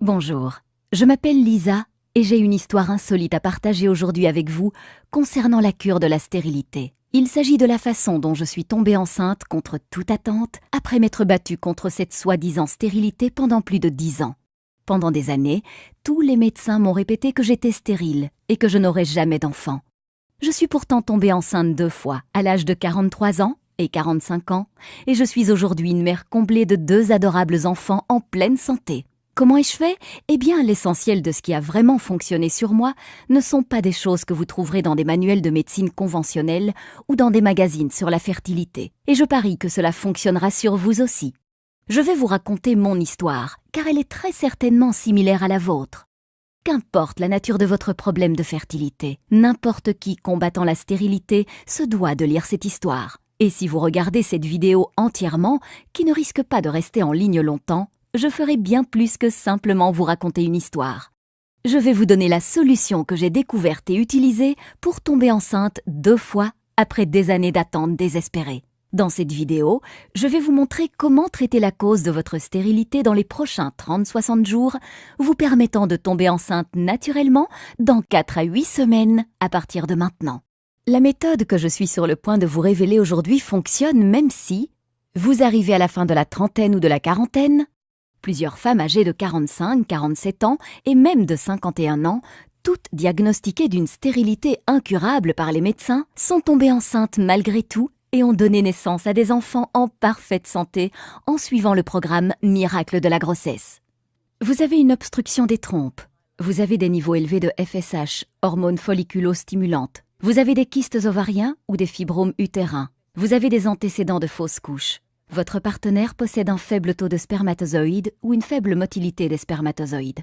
Bonjour, je m'appelle Lisa et j'ai une histoire insolite à partager aujourd'hui avec vous concernant la cure de la stérilité. Il s'agit de la façon dont je suis tombée enceinte contre toute attente après m'être battue contre cette soi-disant stérilité pendant plus de 10 ans. Pendant des années, tous les médecins m'ont répété que j'étais stérile et que je n'aurais jamais d'enfant. Je suis pourtant tombée enceinte 2 fois, à l'âge de 43 ans et 45 ans, et je suis aujourd'hui une mère comblée de 2 adorables enfants en pleine santé. Comment ai-je fait ? Eh bien, l'essentiel de ce qui a vraiment fonctionné sur moi ne sont pas des choses que vous trouverez dans des manuels de médecine conventionnels ou dans des magazines sur la fertilité. Et je parie que cela fonctionnera sur vous aussi. Je vais vous raconter mon histoire, car elle est très certainement similaire à la vôtre. Qu'importe la nature de votre problème de fertilité, n'importe qui combattant la stérilité se doit de lire cette histoire. Et si vous regardez cette vidéo entièrement, qui ne risque pas de rester en ligne longtemps, je ferai bien plus que simplement vous raconter une histoire. Je vais vous donner la solution que j'ai découverte et utilisée pour tomber enceinte 2 fois après des années d'attente désespérée. Dans cette vidéo, je vais vous montrer comment traiter la cause de votre stérilité dans les prochains 30-60 jours, vous permettant de tomber enceinte naturellement dans 4 à 8 semaines à partir de maintenant. La méthode que je suis sur le point de vous révéler aujourd'hui fonctionne même si vous arrivez à la fin de la trentaine ou de la quarantaine. Plusieurs femmes âgées de 45, 47 ans et même de 51 ans, toutes diagnostiquées d'une stérilité incurable par les médecins, sont tombées enceintes malgré tout et ont donné naissance à des enfants en parfaite santé en suivant le programme Miracle de la grossesse. Vous avez une obstruction des trompes, vous avez des niveaux élevés de FSH, hormones folliculo-stimulantes, vous avez des kystes ovariens ou des fibromes utérins, vous avez des antécédents de fausses couches. Votre partenaire possède un faible taux de spermatozoïdes ou une faible motilité des spermatozoïdes.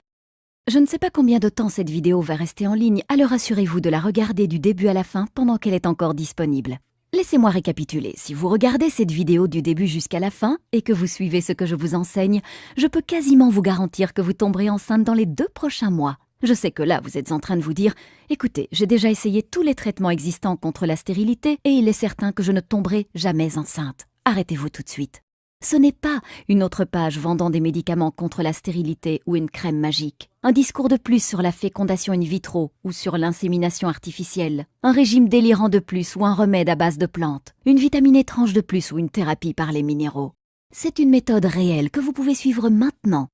Je ne sais pas combien de temps cette vidéo va rester en ligne, alors assurez-vous de la regarder du début à la fin pendant qu'elle est encore disponible. Laissez-moi récapituler. Si vous regardez cette vidéo du début jusqu'à la fin et que vous suivez ce que je vous enseigne, je peux quasiment vous garantir que vous tomberez enceinte dans les 2 prochains mois. Je sais que là, vous êtes en train de vous dire « Écoutez, j'ai déjà essayé tous les traitements existants contre la stérilité et il est certain que je ne tomberai jamais enceinte. » Arrêtez-vous tout de suite. Ce n'est pas une autre page vendant des médicaments contre la stérilité ou une crème magique, un discours de plus sur la fécondation in vitro ou sur l'insémination artificielle, un régime délirant de plus ou un remède à base de plantes, une vitamine étrange de plus ou une thérapie par les minéraux. C'est une méthode réelle que vous pouvez suivre maintenant.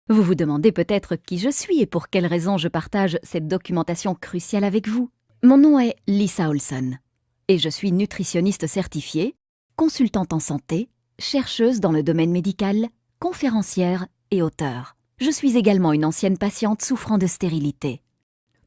Vous vous demandez peut-être qui je suis et pour quelles raisons je partage cette documentation cruciale avec vous. Mon nom est Lisa Olson et je suis nutritionniste certifiée, consultante en santé, chercheuse dans le domaine médical, conférencière et auteure. Je suis également une ancienne patiente souffrant de stérilité.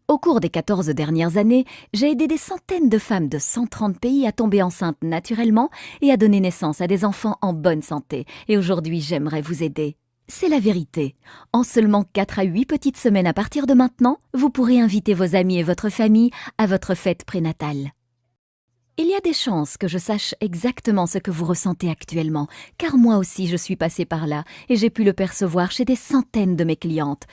Au cours des 14 dernières années, j'ai aidé des centaines de femmes de 130 pays à tomber enceintes naturellement et à donner naissance à des enfants en bonne santé. Et aujourd'hui, j'aimerais vous aider. C'est la vérité. En seulement 4 à 8 petites semaines à partir de maintenant, vous pourrez inviter vos amis et votre famille à votre fête prénatale. Il y a des chances que je sache exactement ce que vous ressentez actuellement, car moi aussi je suis passée par là et j'ai pu le percevoir chez des centaines de mes clientes.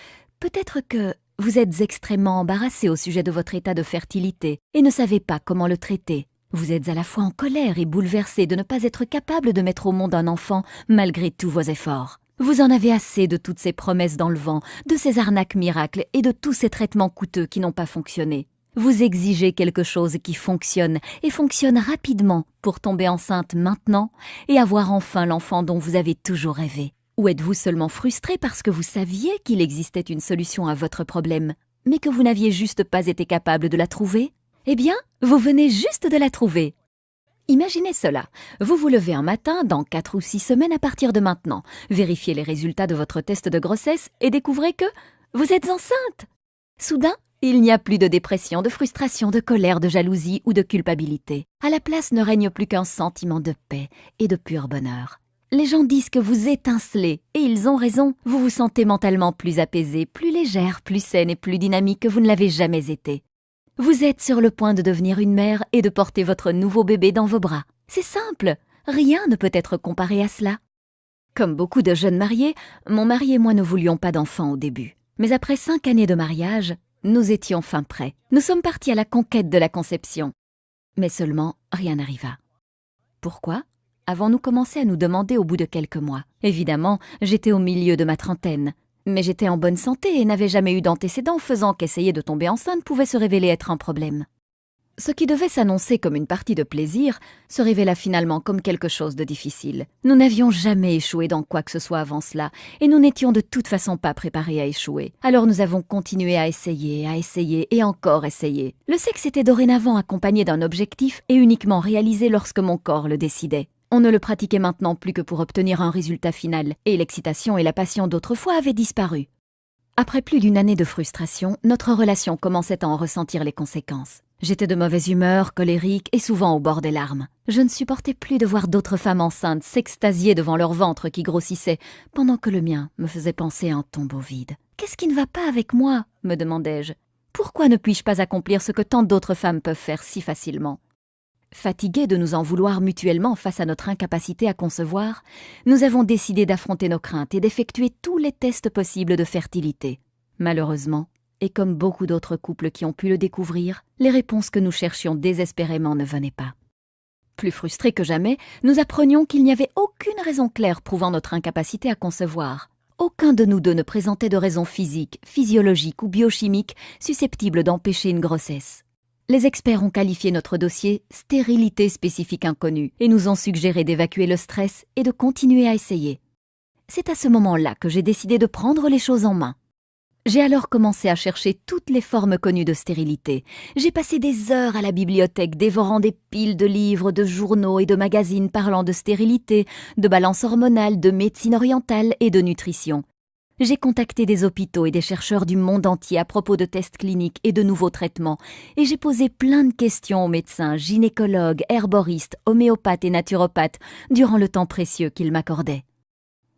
Peut-être que vous êtes extrêmement embarrassée au sujet de votre état de fertilité et ne savez pas comment le traiter. Vous êtes à la fois en colère et bouleversée de ne pas être capable de mettre au monde un enfant malgré tous vos efforts. Vous en avez assez de toutes ces promesses dans le vent, de ces arnaques miracles et de tous ces traitements coûteux qui n'ont pas fonctionné. Vous exigez quelque chose qui fonctionne et fonctionne rapidement pour tomber enceinte maintenant et avoir enfin l'enfant dont vous avez toujours rêvé. Ou êtes-vous seulement frustré parce que vous saviez qu'il existait une solution à votre problème, mais que vous n'aviez juste pas été capable de la trouver ? Eh bien, vous venez juste de la trouver. Imaginez cela. Vous vous levez un matin dans 4 ou 6 semaines à partir de maintenant, vérifiez les résultats de votre test de grossesse et découvrez que vous êtes enceinte. Soudain, il n'y a plus de dépression, de frustration, de colère, de jalousie ou de culpabilité. À la place ne règne plus qu'un sentiment de paix et de pur bonheur. Les gens disent que vous étincelez, et ils ont raison. Vous vous sentez mentalement plus apaisée, plus légère, plus saine et plus dynamique que vous ne l'avez jamais été. Vous êtes sur le point de devenir une mère et de porter votre nouveau bébé dans vos bras. C'est simple, rien ne peut être comparé à cela. Comme beaucoup de jeunes mariés, mon mari et moi ne voulions pas d'enfants au début. Mais après 5 années de mariage, nous étions fin prêts. Nous sommes partis à la conquête de la conception. Mais seulement, rien n'arriva. Pourquoi ? Avons-nous commencé à nous demander au bout de quelques mois. Évidemment, j'étais au milieu de ma trentaine. Mais j'étais en bonne santé et n'avais jamais eu d'antécédents, faisant qu'essayer de tomber enceinte pouvait se révéler être un problème. Ce qui devait s'annoncer comme une partie de plaisir se révéla finalement comme quelque chose de difficile. Nous n'avions jamais échoué dans quoi que ce soit avant cela, et nous n'étions de toute façon pas préparés à échouer. Alors nous avons continué à essayer et encore essayer. Le sexe était dorénavant accompagné d'un objectif et uniquement réalisé lorsque mon corps le décidait. On ne le pratiquait maintenant plus que pour obtenir un résultat final, et l'excitation et la passion d'autrefois avaient disparu. Après plus d'une année de frustration, notre relation commençait à en ressentir les conséquences. J'étais de mauvaise humeur, colérique et souvent au bord des larmes. Je ne supportais plus de voir d'autres femmes enceintes s'extasier devant leur ventre qui grossissait, pendant que le mien me faisait penser à un tombeau vide. « Qu'est-ce qui ne va pas avec moi ?» me demandais-je. « Pourquoi ne puis-je pas accomplir ce que tant d'autres femmes peuvent faire si facilement ?» Fatigués de nous en vouloir mutuellement face à notre incapacité à concevoir, nous avons décidé d'affronter nos craintes et d'effectuer tous les tests possibles de fertilité. Malheureusement, et comme beaucoup d'autres couples qui ont pu le découvrir, les réponses que nous cherchions désespérément ne venaient pas. Plus frustrés que jamais, nous apprenions qu'il n'y avait aucune raison claire prouvant notre incapacité à concevoir. Aucun de nous deux ne présentait de raison physique, physiologique ou biochimique susceptible d'empêcher une grossesse. Les experts ont qualifié notre dossier « stérilité spécifique inconnue » et nous ont suggéré d'évacuer le stress et de continuer à essayer. C'est à ce moment-là que j'ai décidé de prendre les choses en main. J'ai alors commencé à chercher toutes les formes connues de stérilité. J'ai passé des heures à la bibliothèque dévorant des piles de livres, de journaux et de magazines parlant de stérilité, de balance hormonale, de médecine orientale et de nutrition. J'ai contacté des hôpitaux et des chercheurs du monde entier à propos de tests cliniques et de nouveaux traitements, et j'ai posé plein de questions aux médecins, gynécologues, herboristes, homéopathes et naturopathes durant le temps précieux qu'ils m'accordaient.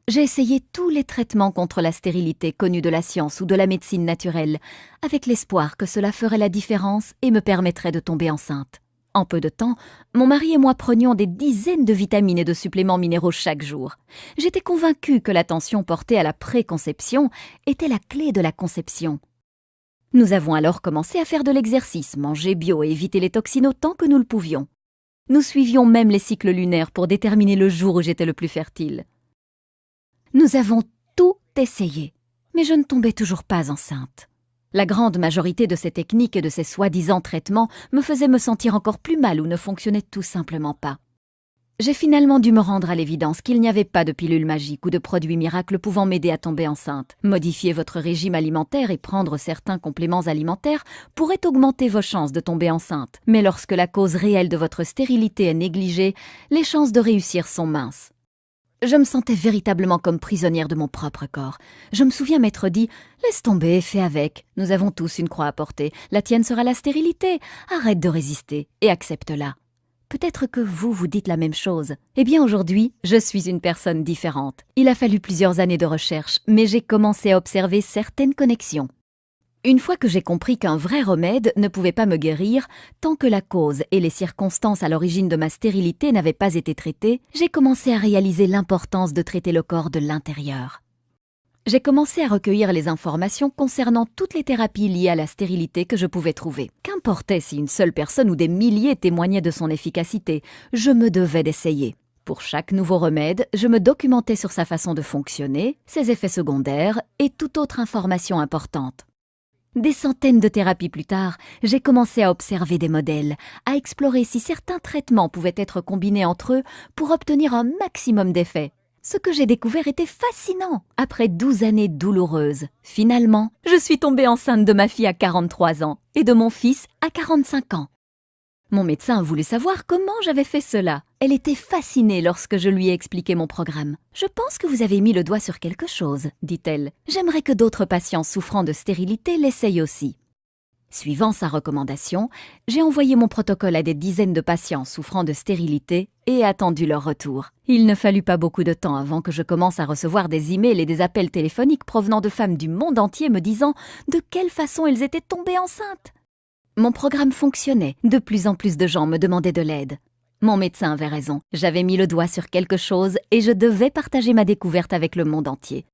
J'ai essayé tous les traitements contre la stérilité connus de la science ou de la médecine naturelle, avec l'espoir que cela ferait la différence et me permettrait de tomber enceinte. En peu de temps, mon mari et moi prenions des dizaines de vitamines et de suppléments minéraux chaque jour. J'étais convaincue que l'attention portée à la préconception était la clé de la conception. Nous avons alors commencé à faire de l'exercice, manger bio et éviter les toxines autant que nous le pouvions. Nous suivions même les cycles lunaires pour déterminer le jour où j'étais le plus fertile. Nous avons tout essayé, mais je ne tombais toujours pas enceinte. La grande majorité de ces techniques et de ces soi-disant traitements me faisaient me sentir encore plus mal ou ne fonctionnaient tout simplement pas. J'ai finalement dû me rendre à l'évidence qu'il n'y avait pas de pilule magique ou de produit miracle pouvant m'aider à tomber enceinte. Modifier votre régime alimentaire et prendre certains compléments alimentaires pourrait augmenter vos chances de tomber enceinte. Mais lorsque la cause réelle de votre stérilité est négligée, les chances de réussir sont minces. Je me sentais véritablement comme prisonnière de mon propre corps. Je me souviens m'être dit « Laisse tomber, fais avec. Nous avons tous une croix à porter. La tienne sera la stérilité. Arrête de résister et accepte-la. » Peut-être que vous vous dites la même chose. Eh bien aujourd'hui, je suis une personne différente. Il a fallu plusieurs années de recherche, mais j'ai commencé à observer certaines connexions. Une fois que j'ai compris qu'un vrai remède ne pouvait pas me guérir, tant que la cause et les circonstances à l'origine de ma stérilité n'avaient pas été traitées, j'ai commencé à réaliser l'importance de traiter le corps de l'intérieur. J'ai commencé à recueillir les informations concernant toutes les thérapies liées à la stérilité que je pouvais trouver. Qu'importait si une seule personne ou des milliers témoignaient de son efficacité, je me devais d'essayer. Pour chaque nouveau remède, je me documentais sur sa façon de fonctionner, ses effets secondaires et toute autre information importante. Des centaines de thérapies plus tard, j'ai commencé à observer des modèles, à explorer si certains traitements pouvaient être combinés entre eux pour obtenir un maximum d'effets. Ce que j'ai découvert était fascinant. Après 12 années douloureuses, finalement, je suis tombée enceinte de ma fille à 43 ans et de mon fils à 45 ans. Mon médecin voulait savoir comment j'avais fait cela. Elle était fascinée lorsque je lui ai expliqué mon programme. « Je pense que vous avez mis le doigt sur quelque chose, » dit-elle. « J'aimerais que d'autres patients souffrant de stérilité l'essayent aussi. » Suivant sa recommandation, j'ai envoyé mon protocole à des dizaines de patients souffrant de stérilité et attendu leur retour. Il ne fallut pas beaucoup de temps avant que je commence à recevoir des emails et des appels téléphoniques provenant de femmes du monde entier me disant de quelle façon elles étaient tombées enceintes. Mon programme fonctionnait, de plus en plus de gens me demandaient de l'aide. Mon médecin avait raison, j'avais mis le doigt sur quelque chose et je devais partager ma découverte avec le monde entier.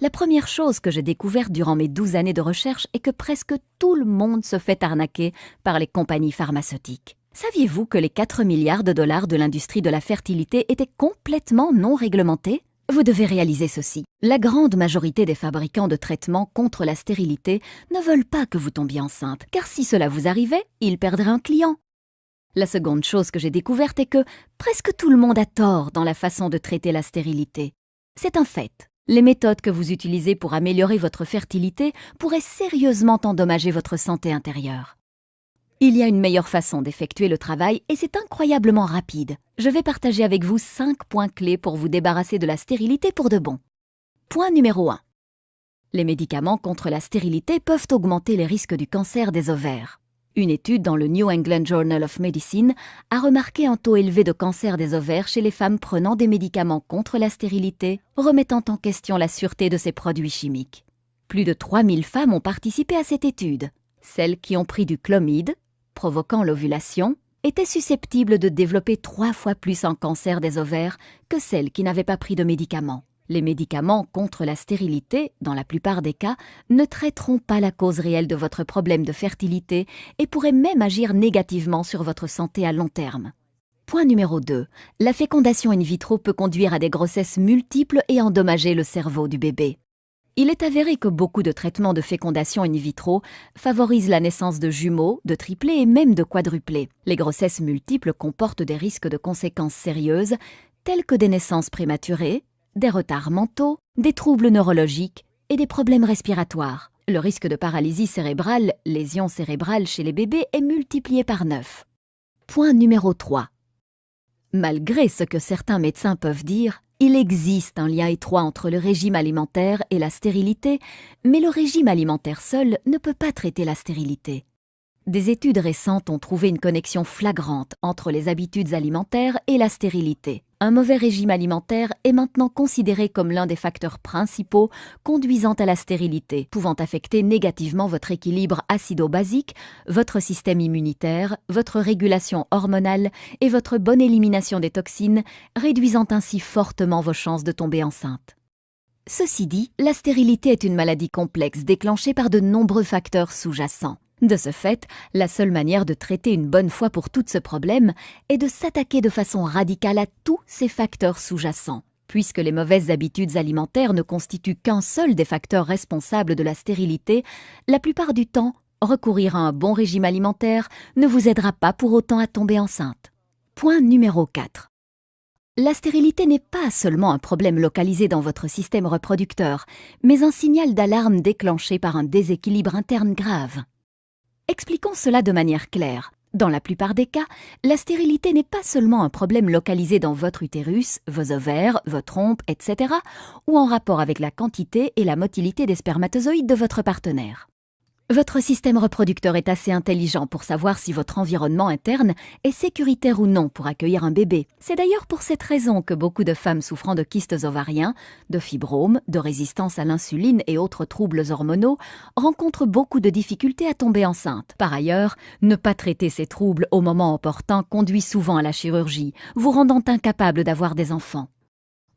La première chose que j'ai découverte durant mes 12 années de recherche est que presque tout le monde se fait arnaquer par les compagnies pharmaceutiques. Saviez-vous que les 4 milliards de dollars de l'industrie de la fertilité étaient complètement non réglementés ? Vous devez réaliser ceci. La grande majorité des fabricants de traitements contre la stérilité ne veulent pas que vous tombiez enceinte, car si cela vous arrivait, ils perdraient un client. La seconde chose que j'ai découverte est que presque tout le monde a tort dans la façon de traiter la stérilité. C'est un fait. Les méthodes que vous utilisez pour améliorer votre fertilité pourraient sérieusement endommager votre santé intérieure. Il y a une meilleure façon d'effectuer le travail et c'est incroyablement rapide. Je vais partager avec vous 5 points clés pour vous débarrasser de la stérilité pour de bon. Point numéro 1. Les médicaments contre la stérilité peuvent augmenter les risques du cancer des ovaires. Une étude dans le New England Journal of Medicine a remarqué un taux élevé de cancer des ovaires chez les femmes prenant des médicaments contre la stérilité, remettant en question la sûreté de ces produits chimiques. Plus de 3000 femmes ont participé à cette étude. Celles qui ont pris du clomide, provoquant l'ovulation, étaient susceptibles de développer 3 fois plus un cancer des ovaires que celles qui n'avaient pas pris de médicaments. Les médicaments contre la stérilité, dans la plupart des cas, ne traiteront pas la cause réelle de votre problème de fertilité et pourraient même agir négativement sur votre santé à long terme. Point numéro 2. La fécondation in vitro peut conduire à des grossesses multiples et endommager le cerveau du bébé. Il est avéré que beaucoup de traitements de fécondation in vitro favorisent la naissance de jumeaux, de triplés et même de quadruplés. Les grossesses multiples comportent des risques de conséquences sérieuses, telles que des naissances prématurées, des retards mentaux, des troubles neurologiques et des problèmes respiratoires. Le risque de paralysie cérébrale, lésion cérébrale chez les bébés est multiplié par 9. Point numéro 3. Malgré ce que certains médecins peuvent dire, il existe un lien étroit entre le régime alimentaire et la stérilité, mais le régime alimentaire seul ne peut pas traiter la stérilité. Des études récentes ont trouvé une connexion flagrante entre les habitudes alimentaires et la stérilité. Un mauvais régime alimentaire est maintenant considéré comme l'un des facteurs principaux conduisant à la stérilité, pouvant affecter négativement votre équilibre acido-basique, votre système immunitaire, votre régulation hormonale et votre bonne élimination des toxines, réduisant ainsi fortement vos chances de tomber enceinte. Ceci dit, la stérilité est une maladie complexe déclenchée par de nombreux facteurs sous-jacents. De ce fait, la seule manière de traiter une bonne fois pour toutes ce problème est de s'attaquer de façon radicale à tous ces facteurs sous-jacents. Puisque les mauvaises habitudes alimentaires ne constituent qu'un seul des facteurs responsables de la stérilité, la plupart du temps, recourir à un bon régime alimentaire ne vous aidera pas pour autant à tomber enceinte. Point numéro 4. La stérilité n'est pas seulement un problème localisé dans votre système reproducteur, mais un signal d'alarme déclenché par un déséquilibre interne grave. Expliquons cela de manière claire. Dans la plupart des cas, la stérilité n'est pas seulement un problème localisé dans votre utérus, vos ovaires, votre trompe, etc., ou en rapport avec la quantité et la motilité des spermatozoïdes de votre partenaire. Votre système reproducteur est assez intelligent pour savoir si votre environnement interne est sécuritaire ou non pour accueillir un bébé. C'est d'ailleurs pour cette raison que beaucoup de femmes souffrant de kystes ovariens, de fibromes, de résistance à l'insuline et autres troubles hormonaux rencontrent beaucoup de difficultés à tomber enceinte. Par ailleurs, ne pas traiter ces troubles au moment opportun conduit souvent à la chirurgie, vous rendant incapable d'avoir des enfants.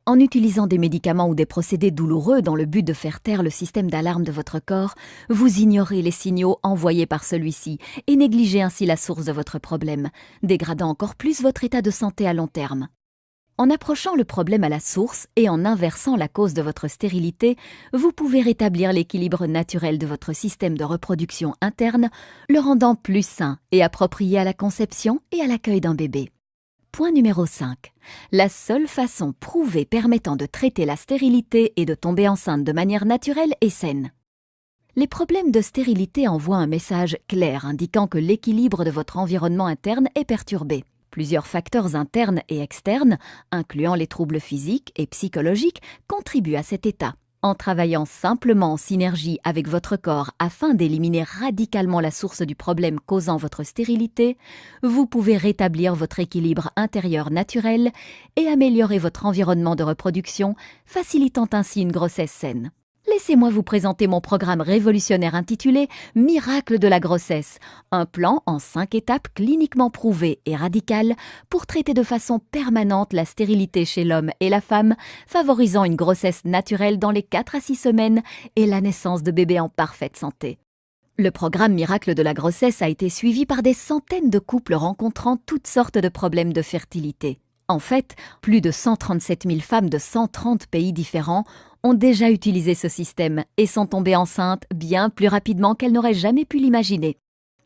En utilisant des médicaments ou des procédés douloureux dans le but de faire taire le système d'alarme de votre corps, vous ignorez les signaux envoyés par celui-ci et négligez ainsi la source de votre problème, dégradant encore plus votre état de santé à long terme. En approchant le problème à la source et en inversant la cause de votre stérilité, vous pouvez rétablir l'équilibre naturel de votre système de reproduction interne, le rendant plus sain et approprié à la conception et à l'accueil d'un bébé. Point numéro 5. La seule façon prouvée permettant de traiter la stérilité et de tomber enceinte de manière naturelle et saine. Les problèmes de stérilité envoient un message clair indiquant que l'équilibre de votre environnement interne est perturbé. Plusieurs facteurs internes et externes, incluant les troubles physiques et psychologiques, contribuent à cet état. En travaillant simplement en synergie avec votre corps afin d'éliminer radicalement la source du problème causant votre stérilité, vous pouvez rétablir votre équilibre intérieur naturel et améliorer votre environnement de reproduction, facilitant ainsi une grossesse saine. Laissez-moi vous présenter mon programme révolutionnaire intitulé « Miracle de la grossesse », un plan en 5 étapes cliniquement prouvé et radical pour traiter de façon permanente la stérilité chez l'homme et la femme, favorisant une grossesse naturelle dans les 4 à 6 semaines et la naissance de bébés en parfaite santé. Le programme Miracle de la grossesse a été suivi par des centaines de couples rencontrant toutes sortes de problèmes de fertilité. En fait, plus de 137 000 femmes de 130 pays différents ont déjà utilisé ce système et sont tombées enceintes bien plus rapidement qu'elles n'auraient jamais pu l'imaginer.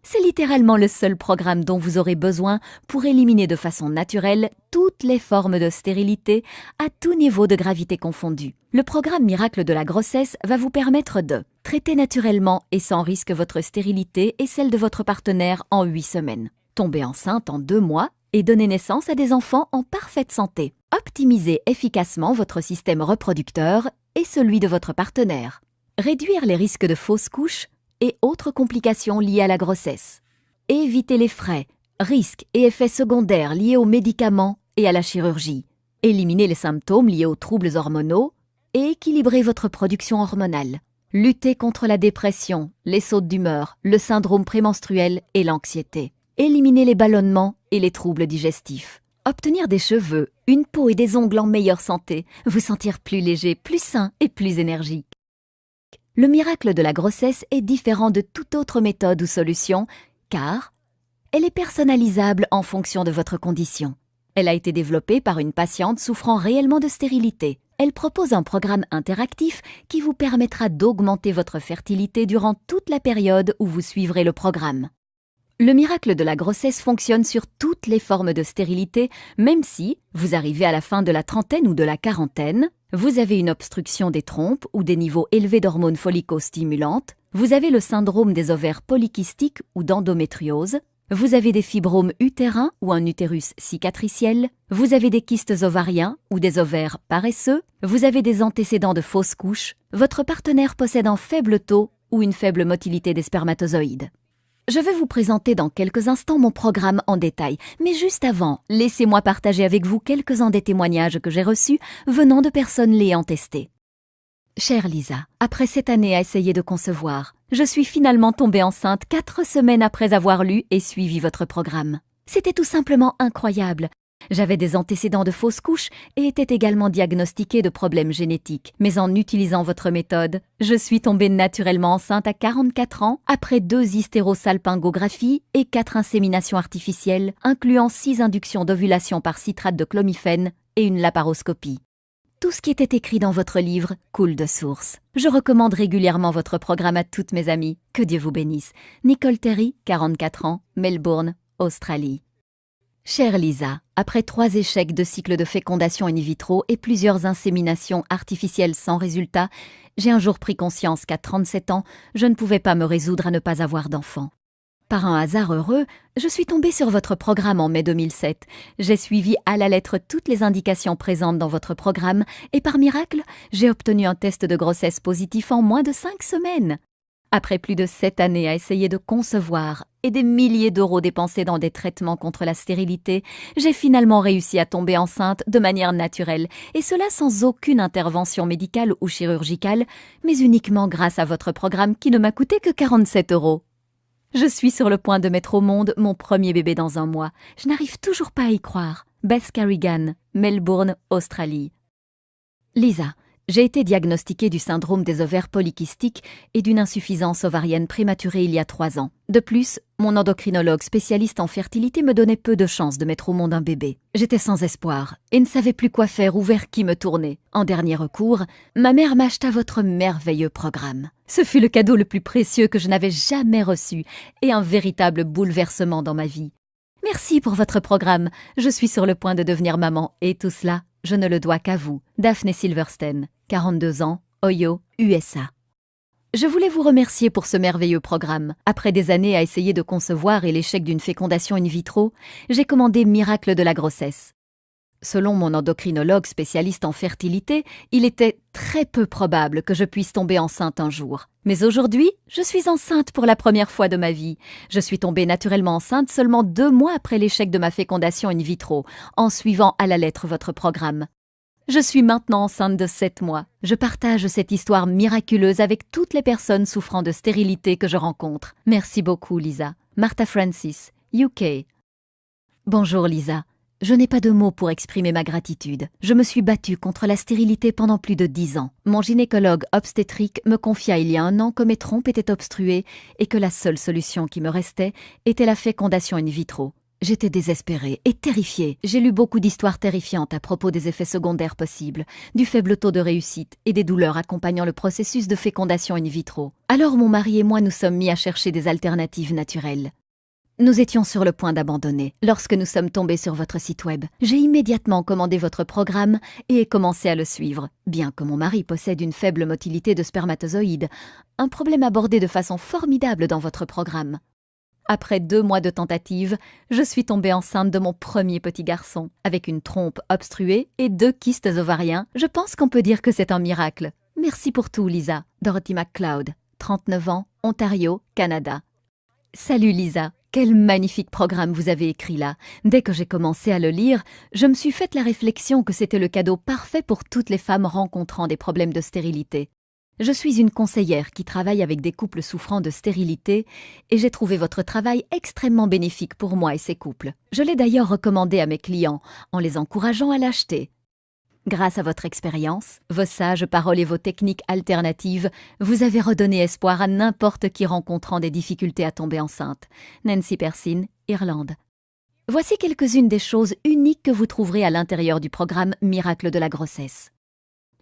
C'est littéralement le seul programme dont vous aurez besoin pour éliminer de façon naturelle toutes les formes de stérilité à tout niveau de gravité confondu. Le programme Miracle de la grossesse va vous permettre de traiter naturellement et sans risque votre stérilité et celle de votre partenaire en 8 semaines, tomber enceinte en 2 mois et donner naissance à des enfants en parfaite santé, optimiser efficacement votre système reproducteur et celui de votre partenaire, réduire les risques de fausses couches et autres complications liées à la grossesse. Éviter les frais, risques et effets secondaires liés aux médicaments et à la chirurgie. Éliminer les symptômes liés aux troubles hormonaux et équilibrer votre production hormonale. Lutter contre la dépression, les sautes d'humeur, le syndrome prémenstruel et l'anxiété. Éliminer les ballonnements et les troubles digestifs. Obtenir des cheveux, une peau et des ongles en meilleure santé. Vous sentir plus léger, plus sain et plus énergique. Le miracle de la grossesse est différent de toute autre méthode ou solution, car elle est personnalisable en fonction de votre condition. Elle a été développée par une patiente souffrant réellement de stérilité. Elle propose un programme interactif qui vous permettra d'augmenter votre fertilité durant toute la période où vous suivrez le programme. Le miracle de la grossesse fonctionne sur toutes les formes de stérilité, même si vous arrivez à la fin de la trentaine ou de la quarantaine, vous avez une obstruction des trompes ou des niveaux élevés d'hormones follicostimulantes, vous avez le syndrome des ovaires polykystiques ou d'endométriose, vous avez des fibromes utérins ou un utérus cicatriciel, vous avez des kystes ovariens ou des ovaires paresseux, vous avez des antécédents de fausses couches, votre partenaire possède un faible taux ou une faible motilité des spermatozoïdes. Je vais vous présenter dans quelques instants mon programme en détail, mais juste avant, laissez-moi partager avec vous quelques-uns des témoignages que j'ai reçus venant de personnes l'ayant testé. Chère Lisa, après 7 années à essayer de concevoir, je suis finalement tombée enceinte 4 semaines après avoir lu et suivi votre programme. C'était tout simplement incroyable. J'avais des antécédents de fausses couches et était également diagnostiquée de problèmes génétiques. Mais en utilisant votre méthode, je suis tombée naturellement enceinte à 44 ans après 2 hystérosalpingographies et 4 inséminations artificielles, incluant 6 inductions d'ovulation par citrate de clomifène et une laparoscopie. Tout ce qui était écrit dans votre livre coule de source. Je recommande régulièrement votre programme à toutes mes amies. Que Dieu vous bénisse. Nicole Terry, 44 ans, Melbourne, Australie. Chère Lisa, après 3 échecs de cycle de fécondation in vitro et plusieurs inséminations artificielles sans résultat, j'ai un jour pris conscience qu'à 37 ans, je ne pouvais pas me résoudre à ne pas avoir d'enfant. Par un hasard heureux, je suis tombée sur votre programme en mai 2007. J'ai suivi à la lettre toutes les indications présentes dans votre programme et par miracle, j'ai obtenu un test de grossesse positif en moins de 5 semaines. Après plus de 7 années à essayer de concevoir et des milliers d'euros dépensés dans des traitements contre la stérilité, j'ai finalement réussi à tomber enceinte de manière naturelle, et cela sans aucune intervention médicale ou chirurgicale, mais uniquement grâce à votre programme qui ne m'a coûté que 47 €. Je suis sur le point de mettre au monde mon premier bébé dans 1 mois. Je n'arrive toujours pas à y croire. Beth Carrigan, Melbourne, Australie. Lisa, j'ai été diagnostiquée du syndrome des ovaires polykystiques et d'une insuffisance ovarienne prématurée il y a 3 ans. De plus, mon endocrinologue spécialiste en fertilité me donnait peu de chances de mettre au monde un bébé. J'étais sans espoir et ne savais plus quoi faire ou vers qui me tourner. En dernier recours, ma mère m'acheta votre merveilleux programme. Ce fut le cadeau le plus précieux que je n'avais jamais reçu et un véritable bouleversement dans ma vie. Merci pour votre programme. Je suis sur le point de devenir maman et tout cela, je ne le dois qu'à vous. Daphne Silverstein, 42 ans, Ohio, USA. Je voulais vous remercier pour ce merveilleux programme. Après des années à essayer de concevoir et l'échec d'une fécondation in vitro, j'ai commandé Miracle de la grossesse. Selon mon endocrinologue spécialiste en fertilité, il était très peu probable que je puisse tomber enceinte un jour. Mais aujourd'hui, je suis enceinte pour la première fois de ma vie. Je suis tombée naturellement enceinte seulement 2 mois après l'échec de ma fécondation in vitro, en suivant à la lettre votre programme. Je suis maintenant enceinte de 7 mois. Je partage cette histoire miraculeuse avec toutes les personnes souffrant de stérilité que je rencontre. Merci beaucoup, Lisa. Martha Francis, UK. Bonjour, Lisa. Je n'ai pas de mots pour exprimer ma gratitude. Je me suis battue contre la stérilité pendant plus de 10 ans. Mon gynécologue obstétrique me confia il y a 1 an que mes trompes étaient obstruées et que la seule solution qui me restait était la fécondation in vitro. J'étais désespérée et terrifiée. J'ai lu beaucoup d'histoires terrifiantes à propos des effets secondaires possibles, du faible taux de réussite et des douleurs accompagnant le processus de fécondation in vitro. Alors mon mari et moi nous sommes mis à chercher des alternatives naturelles. Nous étions sur le point d'abandonner lorsque nous sommes tombés sur votre site web. J'ai immédiatement commandé votre programme et ai commencé à le suivre, bien que mon mari possède une faible motilité de spermatozoïdes, un problème abordé de façon formidable dans votre programme. Après 2 mois de tentatives, je suis tombée enceinte de mon premier petit garçon. Avec une trompe obstruée et 2 kystes ovariens, je pense qu'on peut dire que c'est un miracle. Merci pour tout, Lisa. Dorothy McLeod, 39 ans, Ontario, Canada. Salut Lisa, quel magnifique programme vous avez écrit là. Dès que j'ai commencé à le lire, je me suis faite la réflexion que c'était le cadeau parfait pour toutes les femmes rencontrant des problèmes de stérilité. Je suis une conseillère qui travaille avec des couples souffrant de stérilité et j'ai trouvé votre travail extrêmement bénéfique pour moi et ces couples. Je l'ai d'ailleurs recommandé à mes clients en les encourageant à l'acheter. Grâce à votre expérience, vos sages paroles et vos techniques alternatives, vous avez redonné espoir à n'importe qui rencontrant des difficultés à tomber enceinte. Nancy Persine, Irlande. Voici quelques-unes des choses uniques que vous trouverez à l'intérieur du programme Miracle de la grossesse.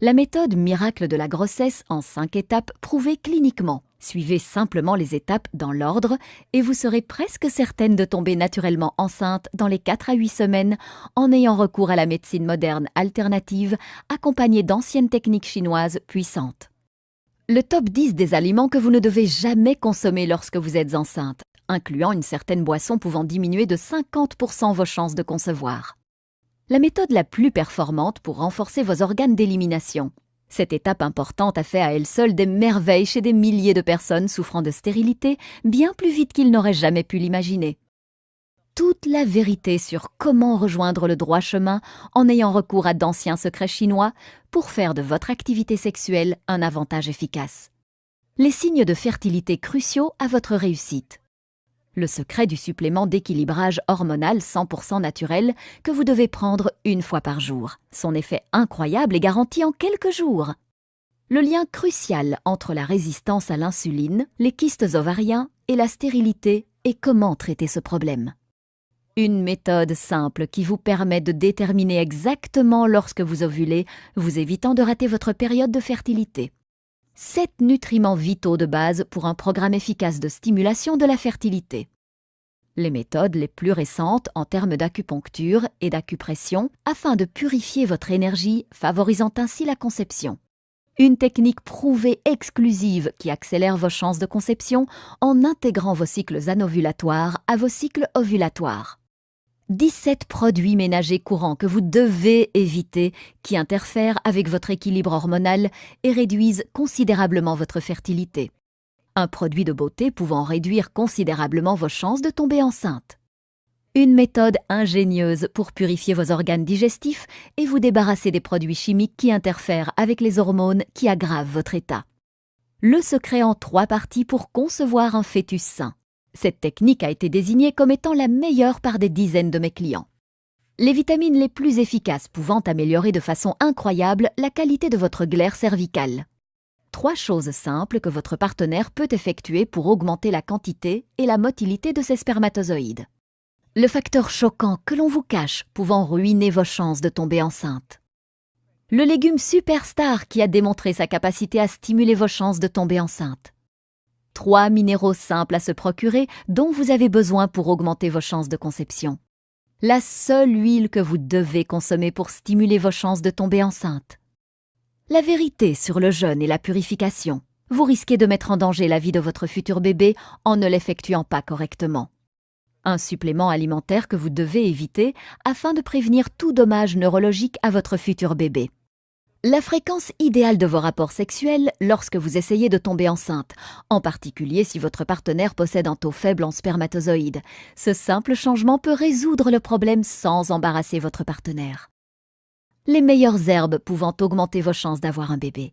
La méthode Miracle de la grossesse en 5 étapes prouvée cliniquement. Suivez simplement les étapes dans l'ordre et vous serez presque certaine de tomber naturellement enceinte dans les 4 à 8 semaines en ayant recours à la médecine moderne alternative accompagnée d'anciennes techniques chinoises puissantes. Le top 10 des aliments que vous ne devez jamais consommer lorsque vous êtes enceinte, incluant une certaine boisson pouvant diminuer de 50% vos chances de concevoir. La méthode la plus performante pour renforcer vos organes d'élimination. Cette étape importante a fait à elle seule des merveilles chez des milliers de personnes souffrant de stérilité, bien plus vite qu'ils n'auraient jamais pu l'imaginer. Toute la vérité sur comment rejoindre le droit chemin en ayant recours à d'anciens secrets chinois pour faire de votre activité sexuelle un avantage efficace. Les signes de fertilité cruciaux à votre réussite. Le secret du supplément d'équilibrage hormonal 100% naturel que vous devez prendre 1 fois par jour. Son effet incroyable est garanti en quelques jours. Le lien crucial entre la résistance à l'insuline, les kystes ovariens et la stérilité et comment traiter ce problème. Une méthode simple qui vous permet de déterminer exactement lorsque vous ovulez, vous évitant de rater votre période de fertilité. 7 nutriments vitaux de base pour un programme efficace de stimulation de la fertilité. Les méthodes les plus récentes en termes d'acupuncture et d'acupression afin de purifier votre énergie, favorisant ainsi la conception. Une technique prouvée exclusive qui accélère vos chances de conception en intégrant vos cycles anovulatoires à vos cycles ovulatoires. 17 produits ménagers courants que vous devez éviter qui interfèrent avec votre équilibre hormonal et réduisent considérablement votre fertilité. Un produit de beauté pouvant réduire considérablement vos chances de tomber enceinte. Une méthode ingénieuse pour purifier vos organes digestifs et vous débarrasser des produits chimiques qui interfèrent avec les hormones qui aggravent votre état. Le secret en 3 parties pour concevoir un fœtus sain. Cette technique a été désignée comme étant la meilleure par des dizaines de mes clients. Les vitamines les plus efficaces pouvant améliorer de façon incroyable la qualité de votre glaire cervicale. 3 choses simples que votre partenaire peut effectuer pour augmenter la quantité et la motilité de ses spermatozoïdes. Le facteur choquant que l'on vous cache pouvant ruiner vos chances de tomber enceinte. Le légume superstar qui a démontré sa capacité à stimuler vos chances de tomber enceinte. 3 minéraux simples à se procurer dont vous avez besoin pour augmenter vos chances de conception. La seule huile que vous devez consommer pour stimuler vos chances de tomber enceinte. La vérité sur le jeûne et la purification. Vous risquez de mettre en danger la vie de votre futur bébé en ne l'effectuant pas correctement. Un supplément alimentaire que vous devez éviter afin de prévenir tout dommage neurologique à votre futur bébé. La fréquence idéale de vos rapports sexuels lorsque vous essayez de tomber enceinte, en particulier si votre partenaire possède un taux faible en spermatozoïdes. Ce simple changement peut résoudre le problème sans embarrasser votre partenaire. Les meilleures herbes pouvant augmenter vos chances d'avoir un bébé.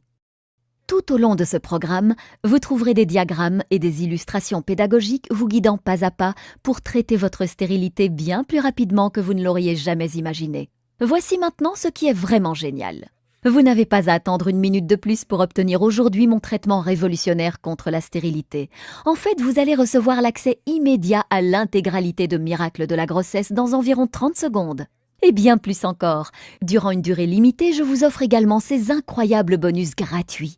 Tout au long de ce programme, vous trouverez des diagrammes et des illustrations pédagogiques vous guidant pas à pas pour traiter votre stérilité bien plus rapidement que vous ne l'auriez jamais imaginé. Voici maintenant ce qui est vraiment génial. Vous n'avez pas à attendre une minute de plus pour obtenir aujourd'hui mon traitement révolutionnaire contre la stérilité. En fait, vous allez recevoir l'accès immédiat à l'intégralité de Miracle de la grossesse dans environ 30 secondes. Et bien plus encore, durant une durée limitée, je vous offre également ces incroyables bonus gratuits.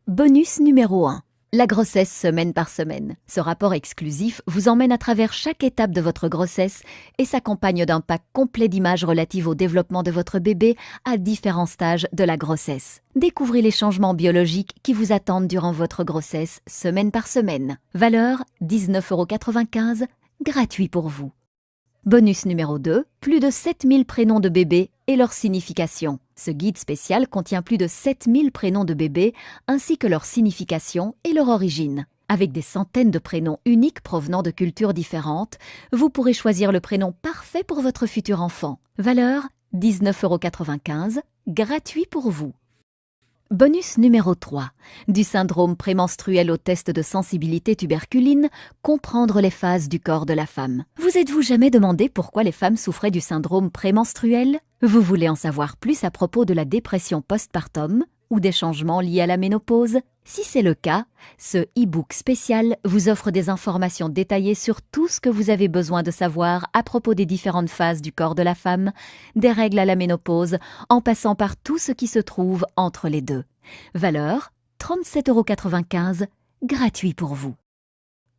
Bonus numéro 1. La grossesse semaine par semaine. Ce rapport exclusif vous emmène à travers chaque étape de votre grossesse et s'accompagne d'un pack complet d'images relatives au développement de votre bébé à différents stages de la grossesse. Découvrez les changements biologiques qui vous attendent durant votre grossesse semaine par semaine. Valeur 19,95 €, gratuit pour vous. Bonus numéro 2, plus de 7000 prénoms de bébés et leur signification. Ce guide spécial contient plus de 7000 prénoms de bébés ainsi que leur signification et leur origine. Avec des centaines de prénoms uniques provenant de cultures différentes, vous pourrez choisir le prénom parfait pour votre futur enfant. Valeur 19,95 €, gratuit pour vous. Bonus numéro 3. Du syndrome prémenstruel au test de sensibilité tuberculine, comprendre les phases du corps de la femme. Vous êtes-vous jamais demandé pourquoi les femmes souffraient du syndrome prémenstruel? Vous voulez en savoir plus à propos de la dépression postpartum ou des changements liés à la ménopause? Si c'est le cas, ce e-book spécial vous offre des informations détaillées sur tout ce que vous avez besoin de savoir à propos des différentes phases du corps de la femme, des règles à la ménopause, en passant par tout ce qui se trouve entre les deux. Valeur 37,95 €, gratuit pour vous.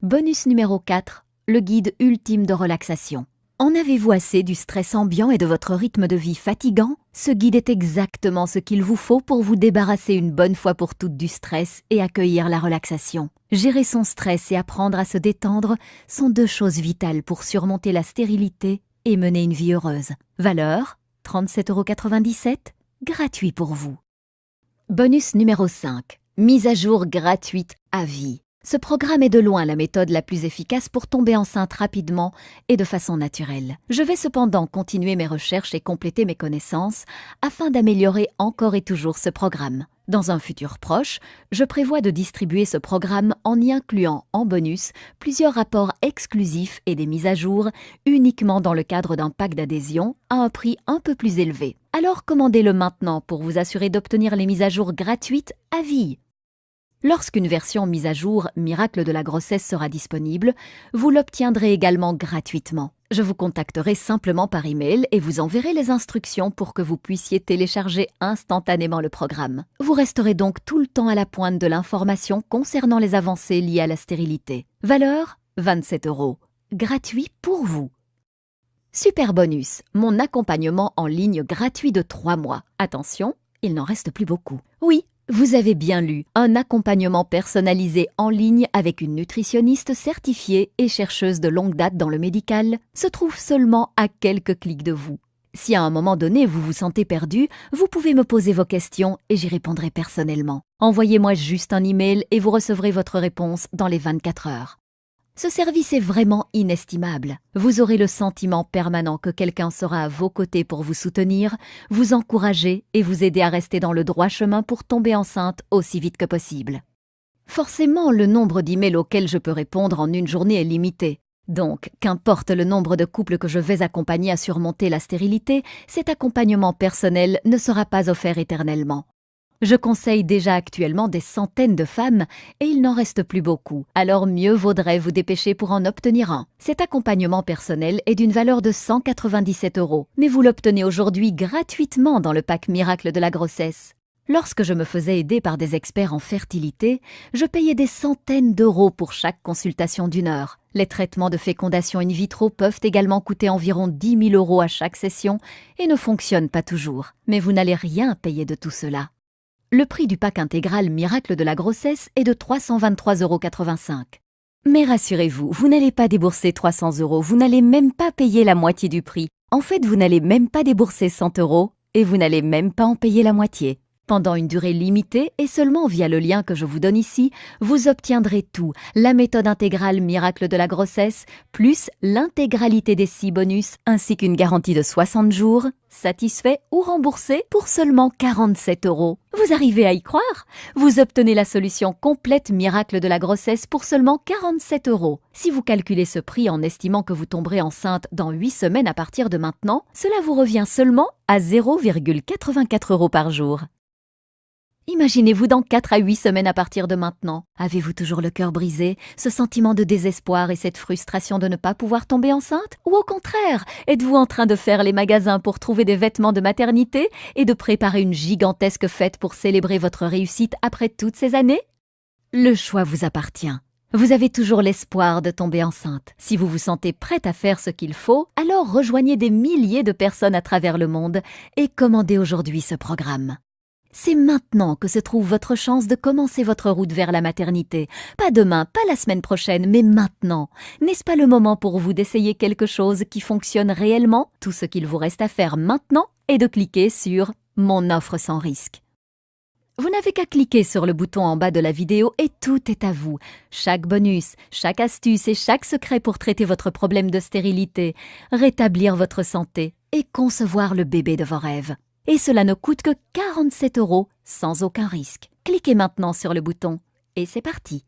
Bonus numéro 4, le guide ultime de relaxation. En avez-vous assez du stress ambiant et de votre rythme de vie fatigant? Ce guide est exactement ce qu'il vous faut pour vous débarrasser une bonne fois pour toutes du stress et accueillir la relaxation. Gérer son stress et apprendre à se détendre sont deux choses vitales pour surmonter la stérilité et mener une vie heureuse. Valeur 37,97 €, gratuit pour vous. Bonus numéro 5, mise à jour gratuite à vie. Ce programme est de loin la méthode la plus efficace pour tomber enceinte rapidement et de façon naturelle. Je vais cependant continuer mes recherches et compléter mes connaissances afin d'améliorer encore et toujours ce programme. Dans un futur proche, je prévois de distribuer ce programme en y incluant en bonus plusieurs rapports exclusifs et des mises à jour uniquement dans le cadre d'un pack d'adhésion à un prix un peu plus élevé. Alors commandez-le maintenant pour vous assurer d'obtenir les mises à jour gratuites à vie. Lorsqu'une version mise à jour Miracle de la grossesse sera disponible, vous l'obtiendrez également gratuitement. Je vous contacterai simplement par email et vous enverrai les instructions pour que vous puissiez télécharger instantanément le programme. Vous resterez donc tout le temps à la pointe de l'information concernant les avancées liées à la stérilité. Valeur 27 €, gratuit pour vous. Super bonus, mon accompagnement en ligne gratuit de 3 mois. Attention, il n'en reste plus beaucoup. Oui, vous avez bien lu, un accompagnement personnalisé en ligne avec une nutritionniste certifiée et chercheuse de longue date dans le médical se trouve seulement à quelques clics de vous. Si à un moment donné vous vous sentez perdu, vous pouvez me poser vos questions et j'y répondrai personnellement. Envoyez-moi juste un email et vous recevrez votre réponse dans les 24 heures. Ce service est vraiment inestimable. Vous aurez le sentiment permanent que quelqu'un sera à vos côtés pour vous soutenir, vous encourager et vous aider à rester dans le droit chemin pour tomber enceinte aussi vite que possible. Forcément, le nombre d'emails auxquels je peux répondre en une journée est limité. Donc, qu'importe le nombre de couples que je vais accompagner à surmonter la stérilité, cet accompagnement personnel ne sera pas offert éternellement. Je conseille déjà actuellement des centaines de femmes et il n'en reste plus beaucoup, alors mieux vaudrait vous dépêcher pour en obtenir un. Cet accompagnement personnel est d'une valeur de 197 €, mais vous l'obtenez aujourd'hui gratuitement dans le pack Miracle de la grossesse. Lorsque je me faisais aider par des experts en fertilité, je payais des centaines d'euros pour chaque consultation d'1 heure. Les traitements de fécondation in vitro peuvent également coûter environ 10 000 € à chaque session et ne fonctionnent pas toujours. Mais vous n'allez rien payer de tout cela. Le prix du pack intégral Miracle de la grossesse est de 323,85 €. Mais rassurez-vous, vous n'allez pas débourser 300 €, vous n'allez même pas payer la moitié du prix. En fait, vous n'allez même pas débourser 100 € et vous n'allez même pas en payer la moitié. Pendant une durée limitée et seulement via le lien que je vous donne ici, vous obtiendrez tout, la méthode intégrale miracle de la grossesse, plus l'intégralité des 6 bonus, ainsi qu'une garantie de 60 jours, satisfait ou remboursé pour seulement 47 €. Vous arrivez à y croire? Vous obtenez la solution complète miracle de la grossesse pour seulement 47 €. Si vous calculez ce prix en estimant que vous tomberez enceinte dans 8 semaines à partir de maintenant, cela vous revient seulement à 0,84 € par jour. Imaginez-vous dans 4 à 8 semaines à partir de maintenant. Avez-vous toujours le cœur brisé, ce sentiment de désespoir et cette frustration de ne pas pouvoir tomber enceinte? Ou au contraire, êtes-vous en train de faire les magasins pour trouver des vêtements de maternité et de préparer une gigantesque fête pour célébrer votre réussite après toutes ces années? Le choix vous appartient. Vous avez toujours l'espoir de tomber enceinte. Si vous vous sentez prête à faire ce qu'il faut, alors rejoignez des milliers de personnes à travers le monde et commandez aujourd'hui ce programme. C'est maintenant que se trouve votre chance de commencer votre route vers la maternité. Pas demain, pas la semaine prochaine, mais maintenant. N'est-ce pas le moment pour vous d'essayer quelque chose qui fonctionne réellement? Tout ce qu'il vous reste à faire maintenant est de cliquer sur « Mon offre sans risque ». Vous n'avez qu'à cliquer sur le bouton en bas de la vidéo et tout est à vous. Chaque bonus, chaque astuce et chaque secret pour traiter votre problème de stérilité, rétablir votre santé et concevoir le bébé de vos rêves. Et cela ne coûte que 47 € sans aucun risque. Cliquez maintenant sur le bouton et c'est parti.